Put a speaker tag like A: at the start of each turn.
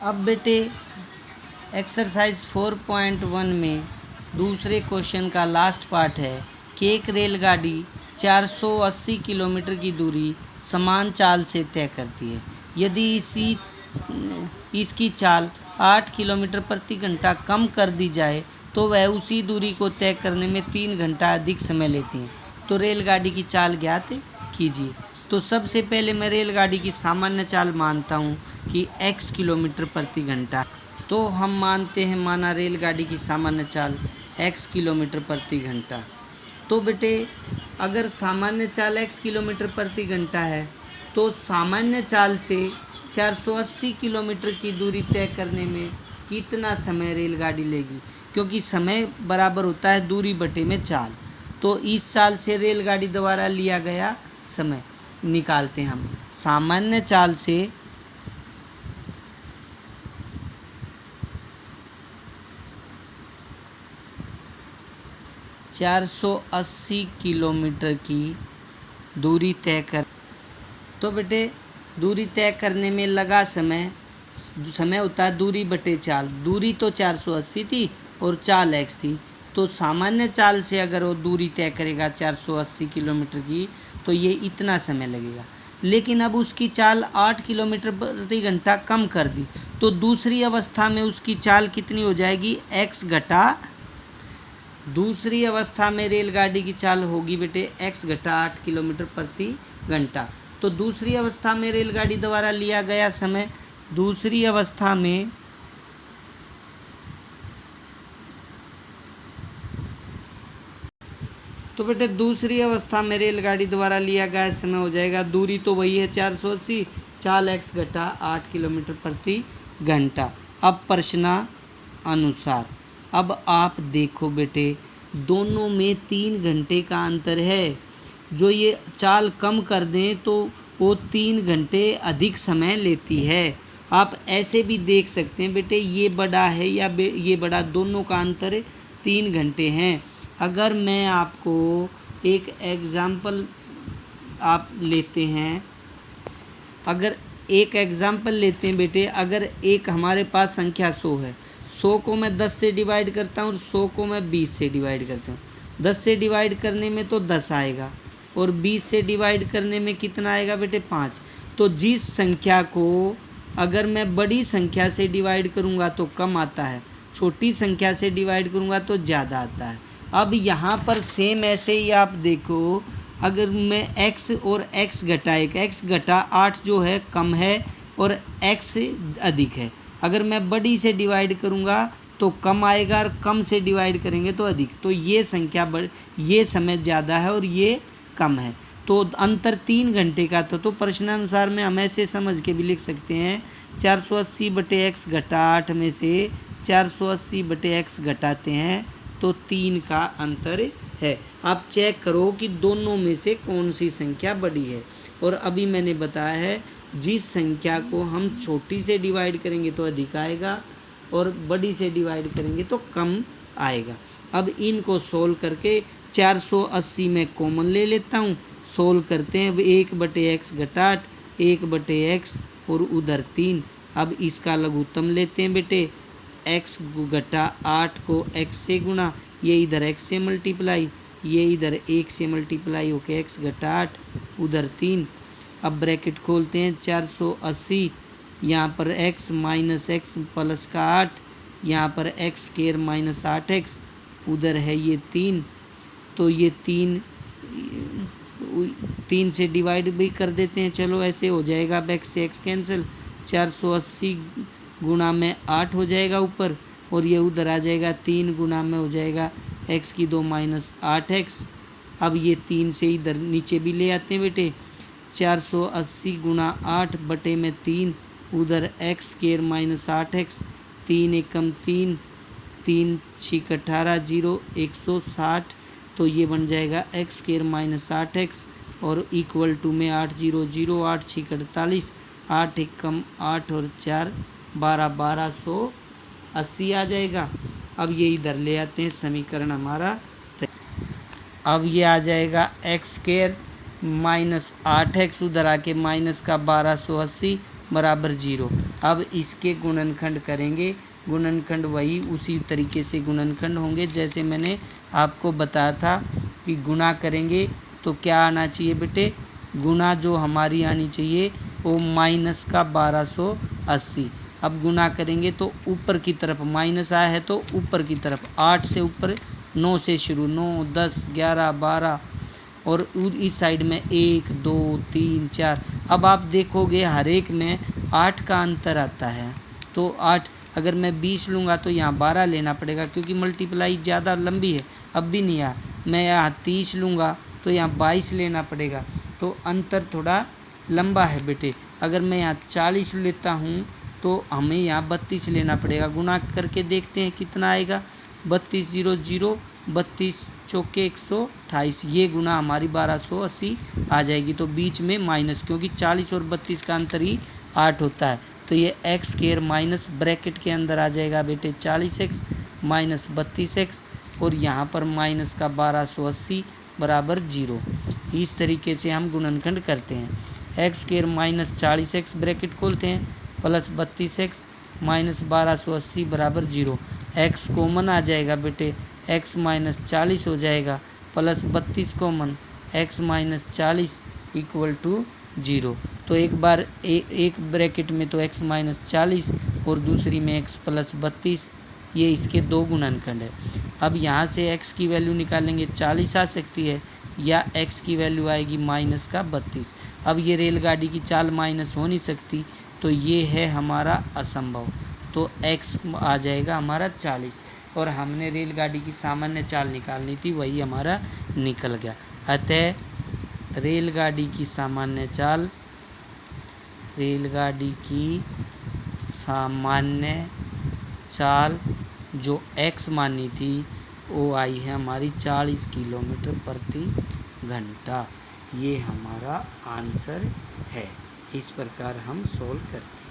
A: अब बेटे एक्सरसाइज 4.1 में दूसरे क्वेश्चन का लास्ट पार्ट है कि एक रेलगाड़ी 480 किलोमीटर की दूरी समान चाल से तय करती है। यदि इसकी चाल 8 किलोमीटर प्रति घंटा कम कर दी जाए तो वह उसी दूरी को तय करने में 3 घंटा अधिक समय लेती है। तो रेलगाड़ी की चाल ज्ञात कीजिए। तो सबसे पहले मैं रेलगाड़ी की सामान्य चाल मानता हूँ कि x किलोमीटर प्रति घंटा। तो हम मानते हैं माना रेलगाड़ी की सामान्य चाल x किलोमीटर प्रति घंटा। तो बेटे अगर सामान्य चाल x किलोमीटर प्रति घंटा है तो सामान्य चाल से 480 किलोमीटर की दूरी तय करने में कितना समय रेलगाड़ी लेगी, क्योंकि समय बराबर होता है दूरी बटे में चाल। तो इस चाल से रेलगाड़ी द्वारा लिया गया समय निकालते हैं हम। सामान्य चाल से 480 किलोमीटर की दूरी तय कर। तो बेटे दूरी तय करने में लगा समय होता है दूरी बटे चाल। दूरी तो 480 थी और चाल x थी, तो सामान्य चाल से अगर वो दूरी तय करेगा 480 किलोमीटर की तो ये इतना समय लगेगा। लेकिन अब उसकी चाल 8 किलोमीटर प्रति घंटा कम कर दी, तो दूसरी अवस्था में उसकी चाल कितनी हो जाएगी, x घटा। दूसरी अवस्था में रेलगाड़ी की चाल होगी बेटे x घटा 8 किलोमीटर प्रति घंटा। तो दूसरी अवस्था में रेलगाड़ी द्वारा लिया गया समय, दूसरी अवस्था में तो बेटे दूसरी अवस्था में रेलगाड़ी द्वारा लिया गया समय हो जाएगा, दूरी तो वही है 480, चाल x घटा 8 किलोमीटर प्रति घंटा। अब प्रश्न अनुसार अब आप देखो बेटे दोनों में 3 घंटे का अंतर है। जो ये चाल कम कर दें तो वो 3 घंटे अधिक समय लेती है। आप ऐसे भी देख सकते हैं बेटे ये बड़ा है या ये बड़ा, दोनों का अंतर 3 घंटे हैं। अगर मैं आपको एक एग्ज़ाम्पल आप लेते हैं, अगर एक एग्ज़ाम्पल लेते हैं बेटे, अगर एक हमारे पास संख्या 100 है, 100 को मैं 10 से डिवाइड करता हूँ और 100 को मैं 20 से डिवाइड करता हूँ। 10 से डिवाइड करने में तो 10 आएगा और 20 से डिवाइड करने में कितना आएगा बेटे, 5। तो जिस संख्या को अगर मैं बड़ी संख्या से डिवाइड करूँगा तो कम आता है, छोटी संख्या से डिवाइड करूँगा तो ज़्यादा आता है। अब यहाँ पर सेम ऐसे ही आप देखो, अगर मैं x और x घटा 1, x घटा 8 जो है कम है और x अधिक है। अगर मैं बड़ी से डिवाइड करूँगा तो कम आएगा और कम से डिवाइड करेंगे तो अधिक। तो ये संख्या ये समय ज़्यादा है और ये कम है, तो अंतर 3 घंटे का था। तो प्रश्नानुसार में हम ऐसे समझ के भी लिख सकते हैं 480 बटे x घटा 8 में से 480 बटे x घटाते हैं तो 3 का अंतर है। आप चेक करो कि दोनों में से कौन सी संख्या बड़ी है। और अभी मैंने बताया है जिस संख्या को हम छोटी से डिवाइड करेंगे तो अधिक आएगा और बड़ी से डिवाइड करेंगे तो कम आएगा। अब इनको सोल्व करके 480 में कॉमन ले लेता हूँ, सोल्व करते हैं। 1 बटे एक्स घटा 8, 1 बटे एक्स और उधर 3। अब इसका लघुत्तम लेते हैं बेटे, x घटा 8 को x से गुणा, ये इधर x से मल्टीप्लाई, ये इधर 1 से मल्टीप्लाई होके x घटा 8 उधर 3। अब ब्रैकेट खोलते हैं 480, यहाँ पर x माइनस एक्स प्लस का 8, यहाँ पर x स्क्वायर माइनस 8x, उधर है ये 3। तो ये 3 से डिवाइड भी कर देते हैं, चलो ऐसे हो जाएगा। अब x से x कैंसिल, 480 गुणा में 8 हो जाएगा ऊपर और ये उधर आ जाएगा 3 गुणा में हो जाएगा x की 2 माइनस 8x। अब ये 3 से इधर नीचे भी ले आते हैं बेटे, 480 गुणा 8 बटे में 3, उधर x स्क्वायर माइनस 8x, 3 एकम 3, 3 6 18 0 160। तो ये बन जाएगा x स्क्वायर माइनस 8x और इक्वल टू में 8 0 0 8 6 48, 8 एकम 8 और 4 12, 1280 आ जाएगा। अब ये इधर ले आते हैं, समीकरण हमारा अब ये आ जाएगा x स्क्वायर माइनस 8x, उधर आके माइनस का 1280 बराबर 0। अब इसके गुणनखंड करेंगे, गुणनखंड वही उसी तरीके से गुणनखंड होंगे जैसे मैंने आपको बताया था कि गुणा करेंगे तो क्या आना चाहिए बेटे, गुणा जो हमारी आनी चाहिए वो माइनस का 1280। अब गुणा करेंगे तो ऊपर की तरफ माइनस आया है तो ऊपर की तरफ 8 से ऊपर 9 से शुरू, 9 10 11 12 और इस साइड में 1 2 3 4। अब आप देखोगे हर एक में 8 का अंतर आता है। तो 8 अगर मैं 20 लूँगा तो यहाँ 12 लेना पड़ेगा क्योंकि मल्टीप्लाई ज़्यादा लंबी है, अब भी नहीं आया। मैं यहाँ 30 लूँगा तो यहाँ 22 लेना पड़ेगा, तो अंतर थोड़ा लंबा है बेटे। अगर मैं यहाँ 40 लेता हूँ तो हमें यहाँ 32 लेना पड़ेगा। गुणा करके देखते हैं कितना आएगा, 32 0 0, 32 चौके 128, ये गुणा हमारी 1280 आ जाएगी। तो बीच में माइनस, क्योंकि 40 और 32 का अंतर ही 8 होता है, तो ये एक्स स्क्वायर माइनस ब्रैकेट के अंदर आ जाएगा बेटे 40x माइनस 32x और यहाँ पर माइनस का 1280 बराबर 0। इस तरीके से हम गुणनखंड करते हैं। X square minus 40x bracket खोलते हैं प्लस 32x माइनस 1280 बराबर 0। एक्स कॉमन आ जाएगा बेटे, x माइनस 40 हो जाएगा plus 32 common, x minus 40 equal to 0। तो एक बार एक ब्रैकेट में तो x माइनस 40 और दूसरी में x प्लस 32, ये इसके दो गुणनखंड है। अब यहाँ से x की वैल्यू निकालेंगे 40 आ सकती है या x की वैल्यू आएगी माइनस का 32। अब ये रेलगाड़ी की चाल माइनस हो नहीं सकती, तो ये है हमारा असंभव, तो x आ जाएगा हमारा 40 और हमने रेलगाड़ी की सामान्य चाल निकालनी थी, वही हमारा निकल गया। अतः रेलगाड़ी की सामान्य चाल, रेलगाड़ी की सामान्य चाल जो x मानी थी वो आई है हमारी 40 किलोमीटर प्रति घंटा। ये हमारा आंसर है। इस प्रकार हम सोल्व करते हैं।